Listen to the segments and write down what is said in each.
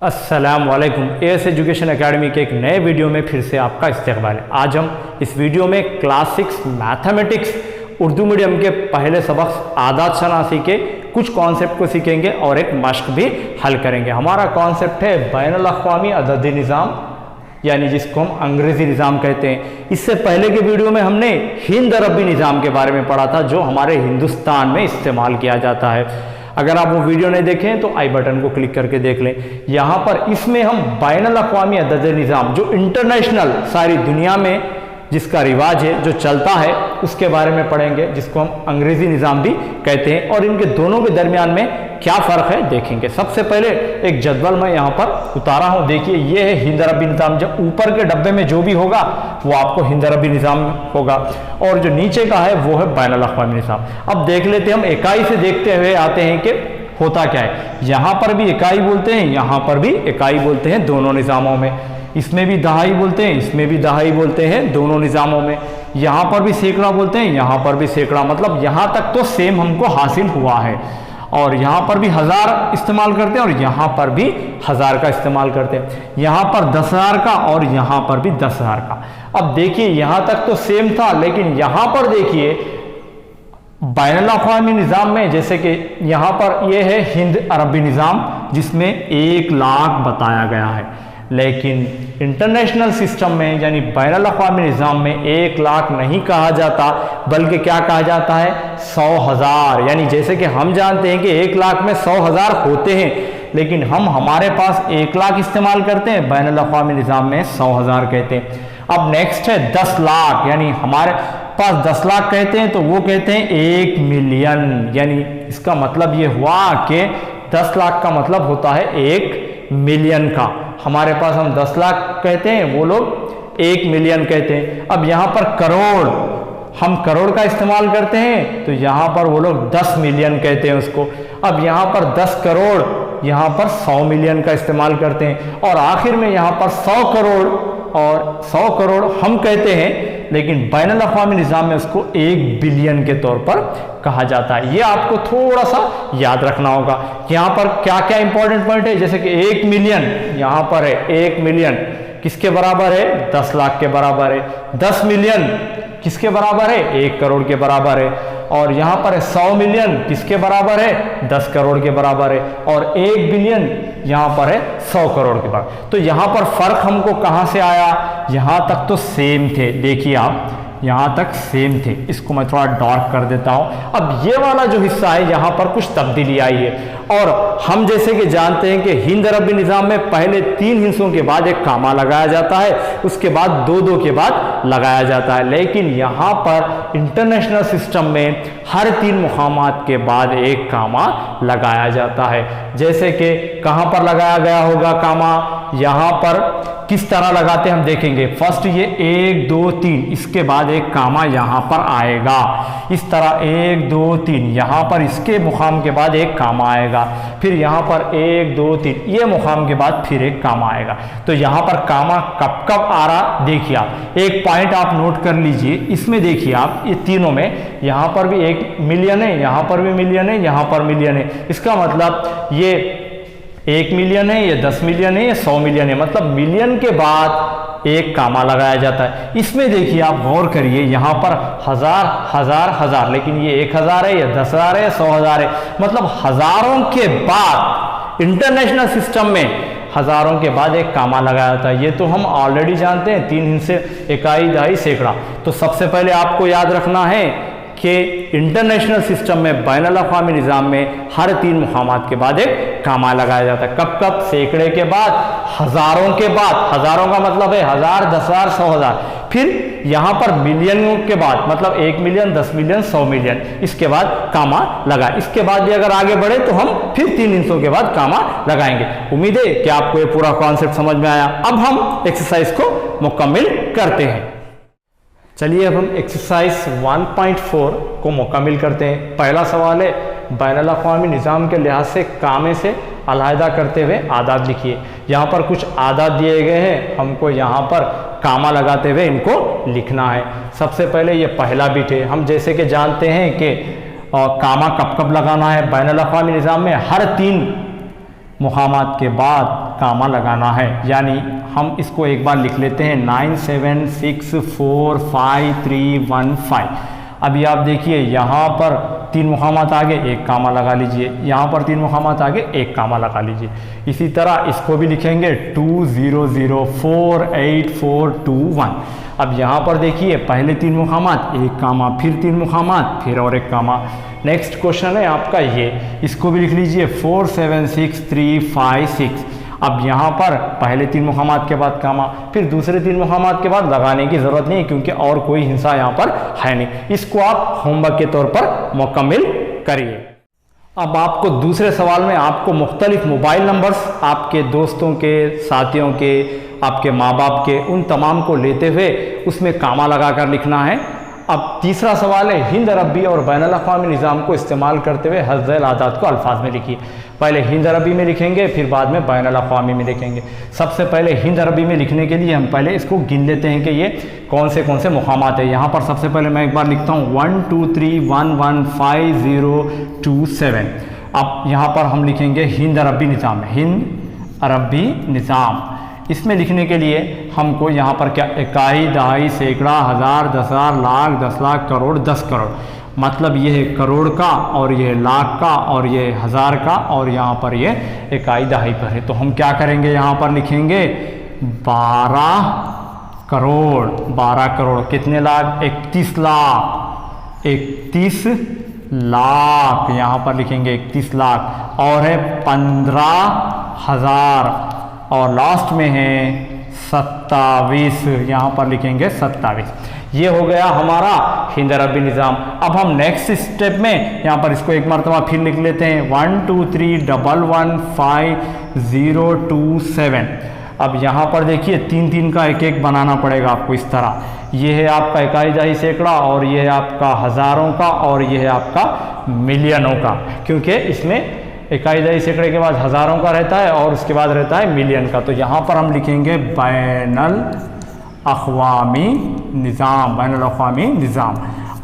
अस्सलामुअलैकुम। As education academy के एक नए वीडियो में फिर से आपका इस्तकबाल है। आज हम इस वीडियो में क्लास 6 मैथमेटिक्स उर्दू मीडियम के पहले सबक आदाद शनासी के कुछ कॉन्सेप्ट को सीखेंगे और एक मश्क भी हल करेंगे। हमारा कॉन्सेप्ट है बैनुल अक़वामी अददी निज़ाम, यानी जिसको हम अंग्रेज़ी निज़ाम कहते हैं। इससे पहले के वीडियो में हमने हिंद अरबी निज़ाम के बारे में पढ़ा था, जो हमारे हिंदुस्तान में इस्तेमाल किया जाता है। अगर आप वो वीडियो नहीं देखें तो आई बटन को क्लिक करके देख लें। यहाँ पर इसमें हम बैनुल अक़वामी अददी निज़ाम, जो इंटरनेशनल सारी दुनिया में जिसका रिवाज है, जो चलता है, उसके बारे में पढ़ेंगे, जिसको हम अंग्रेज़ी निज़ाम भी कहते हैं। और इनके दोनों के दरमियान में क्या फ़र्क है देखेंगे। सबसे पहले एक जदवल मैं यहाँ पर उतारा हूँ, देखिए ये है हिंद अरबी निज़ाम। जब ऊपर के डब्बे में जो भी होगा वो आपको हिंद अरबी निज़ाम होगा, और जो नीचे का है वो है बैनुल अक़वामी निज़ाम। अब देख लेते हैं, हम इकाई से देखते हुए आते हैं कि होता क्या है। यहाँ पर भी इकाई बोलते हैं, यहाँ पर भी इकाई बोलते हैं, दोनों निज़ामों में। इसमें भी दहाई बोलते हैं, इसमें भी दहाई बोलते हैं, दोनों निज़ामों में। यहाँ पर भी सैकड़ा बोलते हैं, यहाँ पर भी सैकड़ा। मतलब यहाँ तक तो सेम हमको हासिल हुआ है। और यहाँ पर भी हज़ार इस्तेमाल करते हैं और यहाँ पर भी हज़ार का इस्तेमाल करते हैं। यहाँ पर 10,000 का और यहाँ पर भी 10,000 का। अब देखिए यहाँ तक तो सेम था, लेकिन यहाँ पर देखिए बैनुल अक़वामी निज़ाम में, जैसे कि यहाँ पर ये है हिंद अरबी निज़ाम, जिसमें 1 लाख बताया गया है। लेकिन इंटरनेशनल सिस्टम में, यानी बैनुल अक़वामी निज़ाम में 1 लाख नहीं कहा जाता, बल्कि क्या कहा जाता है, 100,000। यानी जैसे कि हम जानते हैं कि 1 लाख में 100,000 होते हैं, लेकिन हम हमारे पास 1 लाख इस्तेमाल करते हैं, बैनुल अक़वामी निज़ाम में 100,000 कहते हैं। अब नेक्स्ट है 10 लाख, यानी हमारे पास 10 लाख कहते हैं तो वो कहते हैं 1 मिलियन। यानी इसका मतलब ये हुआ कि 10 लाख का मतलब होता है 1 मिलियन का। हमारे पास हम 10 लाख कहते हैं, वो लोग 1 मिलियन कहते हैं। अब यहाँ पर करोड़, हम करोड़ का इस्तेमाल करते हैं तो यहाँ पर वो लोग 10 मिलियन कहते हैं उसको। अब यहाँ पर 10 करोड़, यहाँ पर 100 मिलियन का इस्तेमाल करते हैं। और आखिर में यहाँ पर 100 करोड़, और 100 करोड़ हम कहते हैं, लेकिन बैनुल अक़वामी निज़ाम में उसको 1 बिलियन के तौर पर कहा जाता है। ये आपको थोड़ा सा याद रखना होगा। यहाँ पर क्या क्या इंपॉर्टेंट पॉइंट है, जैसे कि 1 मिलियन यहाँ पर है, 1 मिलियन किसके बराबर है, 10 लाख के बराबर है। 10 मिलियन किसके बराबर है, 1 करोड़ के बराबर है। और यहाँ पर है 100 मिलियन किसके बराबर है, 10 करोड़ के बराबर है। और 1 बिलियन यहाँ पर है 100 करोड़ के बराबर। तो यहाँ पर फर्क हमको कहाँ से आया, यहाँ तक तो सेम थे, देखिए आप यहाँ तक सेम थे। इसको मैं थोड़ा डार्क कर देता हूँ। अब ये वाला जो हिस्सा है, यहाँ पर कुछ तब्दीली आई है। और हम जैसे कि जानते हैं कि हिंद अरबी निज़ाम में पहले 3 हिस्सों के बाद एक कामा लगाया जाता है, उसके बाद 2-2 के बाद लगाया जाता है। लेकिन यहाँ पर इंटरनेशनल सिस्टम में हर 3 मुकामात के बाद एक कामा लगाया जाता है। जैसे कि कहाँ पर लगाया गया होगा कामा, यहाँ पर किस तरह लगाते हैं हम देखेंगे। फर्स्ट ये 1 2 3, इसके बाद एक कामा यहाँ पर आएगा, इस तरह 1 2 3, यहाँ पर इसके मुकाम के बाद एक कामा आएगा, फिर यहाँ पर 1 2 3, ये मुकाम के बाद फिर एक कामा आएगा। तो यहाँ पर कामा कब कब आ रहा देखिए आप, एक पॉइंट आप नोट कर लीजिए। इसमें देखिए आप, ये तीनों में यहाँ पर भी 1 मिलियन है, यहाँ पर भी मिलियन है, यहाँ पर मिलियन है। इसका मतलब ये 1 मिलियन है, ये 10 मिलियन है, ये 100 मिलियन है। मतलब मिलियन के बाद एक कामा लगाया जाता है। इसमें देखिए आप गौर करिए, यहाँ पर हज़ार हज़ार हज़ार, लेकिन ये 1,000 है, ये 10,000 है, 100,000 है। मतलब हज़ारों के बाद इंटरनेशनल सिस्टम में हज़ारों के बाद एक कामा लगाया जाता है। ये तो हम ऑलरेडी जानते हैं, 3 हिस्से, इकाई, दहाई, सैकड़ा। तो सबसे पहले आपको याद रखना है कि इंटरनेशनल सिस्टम में, बैनुल अक़वामी निज़ाम में हर 3 मुकामात के बाद एक कामा लगाया जाता है। कब कब, सैकड़े के बाद, हज़ारों के बाद। हज़ारों का मतलब है 1000, 10,000, 100,000। फिर यहाँ पर मिलियनों के बाद, मतलब 1 मिलियन, 10 मिलियन, 100 मिलियन, इसके बाद कामा लगा। इसके बाद भी अगर आगे बढ़े तो हम फिर 3 हिस्सों के बाद कामा लगाएंगे। उम्मीद है कि आपको ये पूरा कॉन्सेप्ट समझ में आया। अब हम एक्सरसाइज को मुकम्मल करते हैं। चलिए अब हम एक्सरसाइज 1.4 को मुकम्मल करते हैं। पहला सवाल है, बैनुल अक़वामी निज़ाम के लिहाज से कामे से अलहदा करते हुए आदाद लिखिए। यहाँ पर कुछ आदाद दिए गए हैं, हमको यहाँ पर कामा लगाते हुए इनको लिखना है। सबसे पहले ये पहला बिट है। हम जैसे कि जानते हैं कि कामा कब कब लगाना है बैनुल अक़वामी निज़ाम में, हर 3 मुकामात के बाद कामा लगाना है। यानी हम इसको एक बार लिख लेते हैं 97645315। अभी आप देखिए यहाँ पर 3 मुकामात आगे एक कामा लगा लीजिए, यहाँ पर 3 मुकामात आगे एक कामा लगा लीजिए। इसी तरह इसको भी लिखेंगे 20048421। अब यहाँ पर देखिए पहले 3 मुकामात एक कामा, फिर 3 मुकामात, फिर और एक कामा। नेक्स्ट क्वेश्चन है आपका ये, इसको भी लिख लीजिए 476356। अब यहाँ पर पहले 3 मुकामात के बाद कामा, फिर दूसरे 3 मुकामात के बाद लगाने की ज़रूरत नहीं क्योंकि और कोई हिस्सा यहाँ पर है नहीं। इसको आप होमवर्क के तौर पर मुकम्मिल करिए। अब आपको दूसरे सवाल में आपको मुख्तलिफ मोबाइल नंबर्स आपके दोस्तों के, साथियों के, आपके माँ बाप के, उन तमाम को लेते हुए उसमें कामा लगाकर लिखना है। अब तीसरा सवाल है, हिंद अरबी और बैनुल अक़वामी निज़ाम को इस्तेमाल करते हुए हज़्ज़ल आदात को अल्फाज में लिखिए। पहले हिंद अरबी में लिखेंगे, फिर बाद में बैनुल अक़वामी में लिखेंगे। सबसे पहले हिंद अरबी में लिखने के लिए हम पहले इसको गिन लेते हैं कि ये कौन से मुकामात है। यहाँ पर सबसे पहले मैं एक बार लिखता हूँ 123115027। अब यहाँ पर हम लिखेंगे हिंद अरबी निज़ाम, हिंद अरबी निज़ाम। इसमें लिखने के लिए हमको यहाँ पर क्या इकाई, दहाई, सैकड़ा, हज़ार, 10,000, लाख, 10 लाख, करोड़, 10 करोड़। मतलब ये है करोड़ का, और ये लाख का, और ये हज़ार का, और यहाँ पर ये इकाई दहाई पर है। तो हम क्या करेंगे, यहाँ पर लिखेंगे 12 करोड़। 12 करोड़ कितने लाख? 31 लाख। 31 लाख यहाँ पर लिखेंगे 31 लाख। और है 15,000, और लास्ट में है 27, यहाँ पर लिखेंगे 27। ये हो गया हमारा हिंद अरबी निज़ाम। अब हम नेक्स्ट स्टेप में यहाँ पर इसको एक मरतबा फिर लिख लेते हैं 123115027। अब यहाँ पर देखिए 3-3 का एक एक बनाना पड़ेगा आपको इस तरह। ये है आपका इकाई, दहाई, सैकड़ा, और ये है आपका हज़ारों का, और ये है आपका मिलियनों का, क्योंकि इसमें इकाई, दहाई, सैकड़े के बाद हज़ारों का रहता है और उसके बाद रहता है मिलियन का। तो यहाँ पर हम लिखेंगे बैनुल अक़वामी निज़ाम, बैनुल अक़वामी निज़ाम।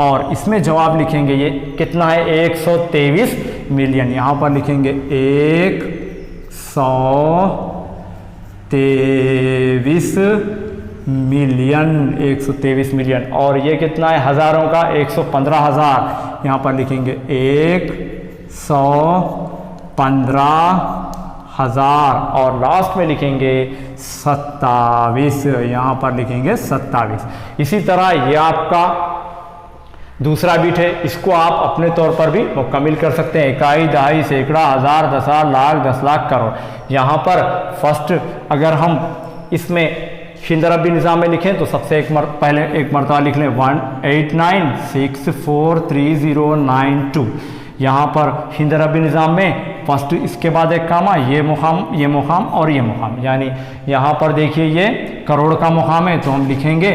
और इसमें जवाब लिखेंगे ये कितना है, 123 मिलियन। यहाँ पर लिखेंगे 123 मिलियन, 123 मिलियन। और ये कितना है हज़ारों का, 115,000। यहाँ पर लिखेंगे 115,000, और लास्ट में लिखेंगे 27। यहाँ पर लिखेंगे 27। इसी तरह ये आपका दूसरा बिट है, इसको आप अपने तौर पर भी मुकम्मिल कर सकते हैं। इकाई, दहाई, सैकड़ा, हज़ार, 10,000, लाख, 10 लाख, करोड़। यहाँ पर फर्स्ट अगर हम इसमें हिंद अरबी निज़ाम में लिखें तो सबसे पहले एक मरतबा लिख लें 189643092। यहाँ पर हिंद अरबी निज़ाम में फर्स्ट इसके बाद एक कामा, ये मुकाम, ये मुकाम, और ये मुकाम। यानी यहाँ पर देखिए ये करोड़ का मुकाम है तो हम लिखेंगे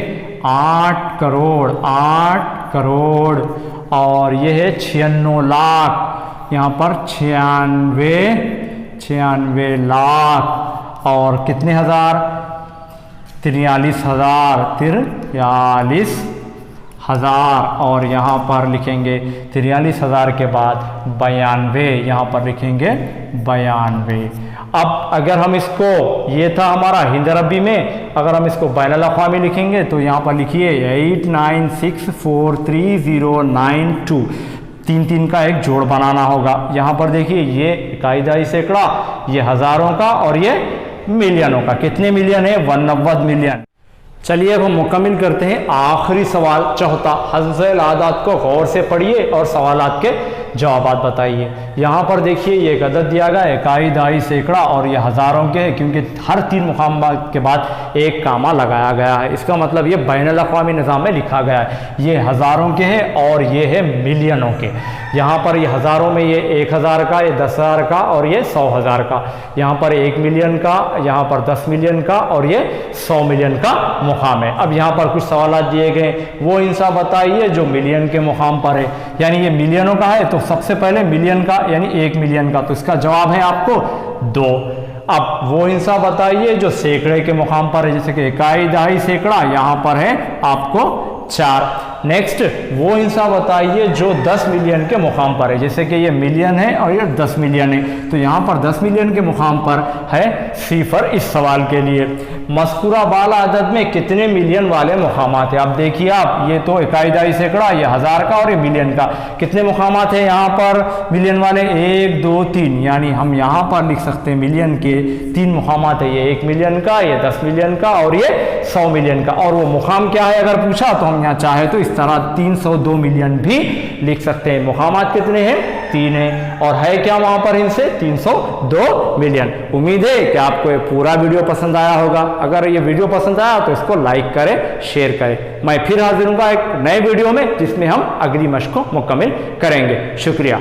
8 करोड़, 8 करोड़। और ये है 96 लाख, यहाँ पर 96 लाख। और कितने हज़ार? 43,000, 43,000। और यहाँ पर लिखेंगे 43,000 के बाद 92, यहाँ पर लिखेंगे 92। अब अगर हम इसको, ये था हमारा हिंद अरबी में, अगर हम इसको बैनुल अक़वामी लिखेंगे तो यहाँ पर लिखिए 89643092। 3-3 का एक जोड़ बनाना होगा। यहाँ पर देखिए ये इकाई, दहाई, सैकड़ा, ये हज़ारों का, और ये मिलियनों का। कितने मिलियन है? 190 मिलियन। चलिए अब हम मुकम्मिल करते हैं आखिरी सवाल, चौथा। हज़्ज़ल आदात को गौर से पढ़िए और सवालात के जवाबात बताइए। यहाँ पर देखिए ये एक अदद दिया गया है, इकाई, दहाई, सैकड़ा, और ये हज़ारों के हैं क्योंकि हर 3 मुकाम के बाद एक कामा लगाया गया है। इसका मतलब ये बैनुल अक़वामी निज़ाम में लिखा गया है। ये हज़ारों के हैं और ये है मिलियनों के। यहाँ पर ये हज़ारों में ये 1,000 का, ये 10,000 का, और ये 100,000 का। यहाँ पर 1 मिलियन का, यहाँ पर 10 मिलियन का, और ये 100 मिलियन का मुकाम है। अब यहाँ पर कुछ सवाल दिए गए, वो हिस्सा बताइए जो मिलियन के मुकाम पर है। यानी ये मिलियनों का है तो सबसे पहले मिलियन का यानी 1 मिलियन का, तो इसका जवाब है आपको 2। अब वो हिस्सा बताइए जो सैकड़े के मुकाम पर है, जैसे कि इकाई, दहाई, सैकड़ा, यहाँ पर है आपको 4। नेक्स्ट वो हिस्सा बताइए जो 10 मिलियन के मुकाम पर है, जैसे कि ये मिलियन है और ये 10 मिलियन है, तो यहाँ पर 10 मिलियन के मुकाम पर है सिफर इस सवाल के लिए। मज़कूरा बाला अदद में कितने मिलियन वाले मुकामात है? अब देखिए आप, ये तो इकाई दहाई सैकड़ा, ये हज़ार का और ये मिलियन का, कितने मुकामात है यहाँ पर मिलियन वाले? 1 2 3, यानी हम यहाँ पर लिख सकते हैं मिलियन के 3 मुकामात है, ये 1 मिलियन का, ये 10 मिलियन का और ये 100 मिलियन का। और वो मुकाम क्या है अगर पूछा तो हम यहाँ चाहे तो इस तरह 302 मिलियन भी लिख सकते हैं। मुकामात कितने हैं? 3 है, और है क्या वहाँ पर इनसे? 302 मिलियन। उम्मीद है कि आपको ये पूरा वीडियो पसंद आया होगा। अगर ये वीडियो पसंद आया तो इसको लाइक करें, शेयर करें। मैं फिर हाजिर हूँगा एक नए वीडियो में जिसमें हम अगली मशक को मुकम्मल करेंगे। शुक्रिया।